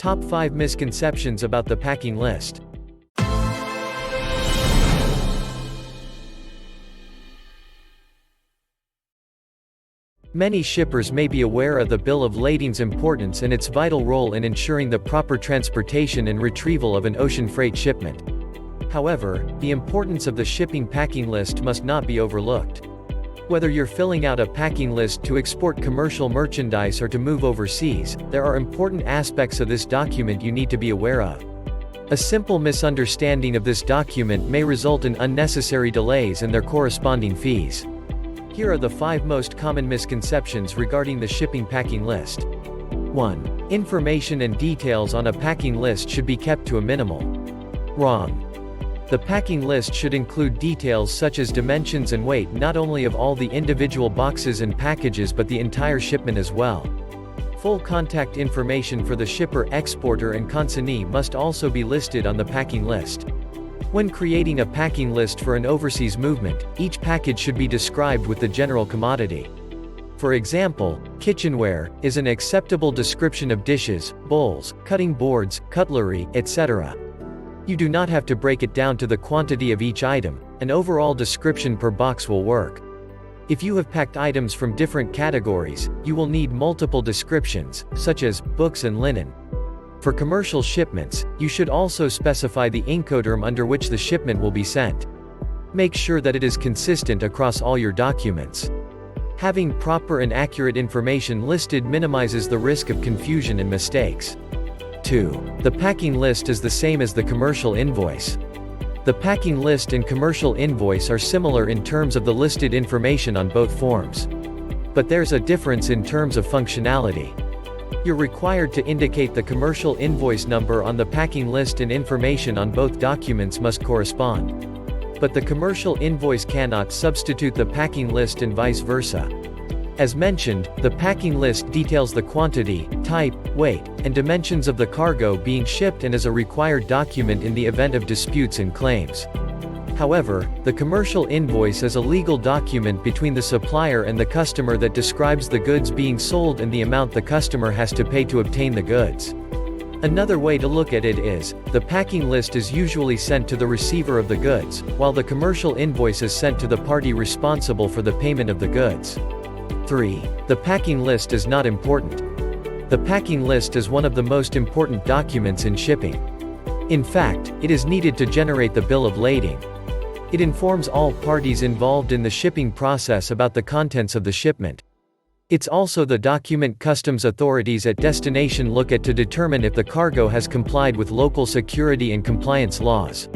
Top 5 misconceptions about the packing list. Many shippers may be aware of the bill of lading's importance and its vital role in ensuring the proper transportation and retrieval of an ocean freight shipment. However, the importance of the shipping packing list must not be overlooked. Whether you're filling out a packing list to export commercial merchandise or to move overseas, there are important aspects of this document you need to be aware of. A simple misunderstanding of this document may result in unnecessary delays and their corresponding fees. Here are the 5 most common misconceptions regarding the shipping packing list. 1. Information and details on a packing list should be kept to a minimal. Wrong. The packing list should include details such as dimensions and weight not only of all the individual boxes and packages but the entire shipment as well. Full contact information for the shipper, exporter and consignee must also be listed on the packing list. When creating a packing list for an overseas movement, each package should be described with the general commodity. For example, kitchenware is an acceptable description of dishes, bowls, cutting boards, cutlery, etc. You do not have to break it down to the quantity of each item, an overall description per box will work. If you have packed items from different categories, you will need multiple descriptions, such as books and linen. For commercial shipments, you should also specify the Incoterm under which the shipment will be sent. Make sure that it is consistent across all your documents. Having proper and accurate information listed minimizes the risk of confusion and mistakes. 2. The packing list is the same as the commercial invoice. The packing list and commercial invoice are similar in terms of the listed information on both forms. But there's a difference in terms of functionality. You're required to indicate the commercial invoice number on the packing list and information on both documents must correspond. But the commercial invoice cannot substitute the packing list and vice versa. As mentioned, the packing list details the quantity, type, weight, and dimensions of the cargo being shipped and is a required document in the event of disputes and claims. However, the commercial invoice is a legal document between the supplier and the customer that describes the goods being sold and the amount the customer has to pay to obtain the goods. Another way to look at it is, the packing list is usually sent to the receiver of the goods, while the commercial invoice is sent to the party responsible for the payment of the goods. 3. The packing list is not important. The packing list is one of the most important documents in shipping. In fact, it is needed to generate the bill of lading. It informs all parties involved in the shipping process about the contents of the shipment. It's also the document customs authorities at destination look at to determine if the cargo has complied with local security and compliance laws.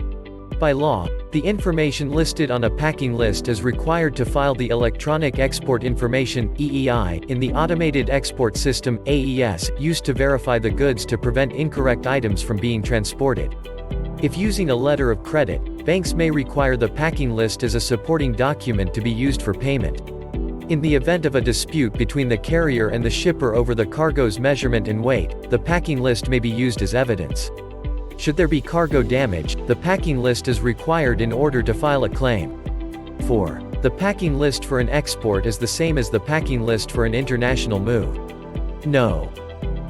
By law, the information listed on a packing list is required to file the Electronic Export Information (EEI) in the Automated Export System (AES) used to verify the goods to prevent incorrect items from being transported. If using a letter of credit, banks may require the packing list as a supporting document to be used for payment. In the event of a dispute between the carrier and the shipper over the cargo's measurement and weight, the packing list may be used as evidence. Should there be cargo damage, the packing list is required in order to file a claim. 4. The packing list for an export is the same as the packing list for an international move. No.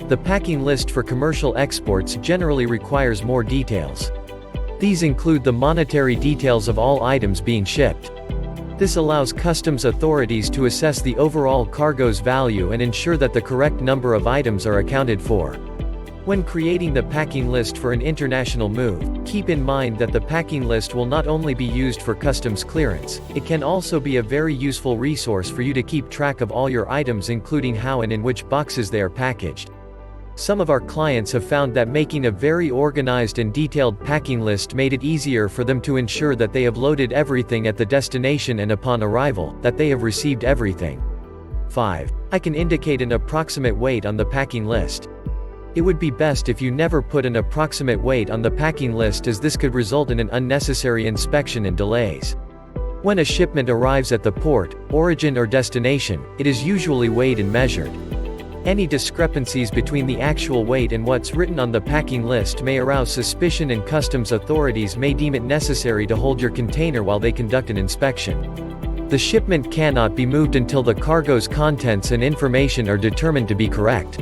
The packing list for commercial exports generally requires more details. These include the monetary details of all items being shipped. This allows customs authorities to assess the overall cargo's value and ensure that the correct number of items are accounted for. When creating the packing list for an international move, keep in mind that the packing list will not only be used for customs clearance, it can also be a very useful resource for you to keep track of all your items including how and in which boxes they are packaged. Some of our clients have found that making a very organized and detailed packing list made it easier for them to ensure that they have loaded everything at the destination and upon arrival, that they have received everything. 5. I can indicate an approximate weight on the packing list. It would be best if you never put an approximate weight on the packing list as this could result in an unnecessary inspection and delays. When a shipment arrives at the port, origin or destination, it is usually weighed and measured. Any discrepancies between the actual weight and what's written on the packing list may arouse suspicion and customs authorities may deem it necessary to hold your container while they conduct an inspection. The shipment cannot be moved until the cargo's contents and information are determined to be correct.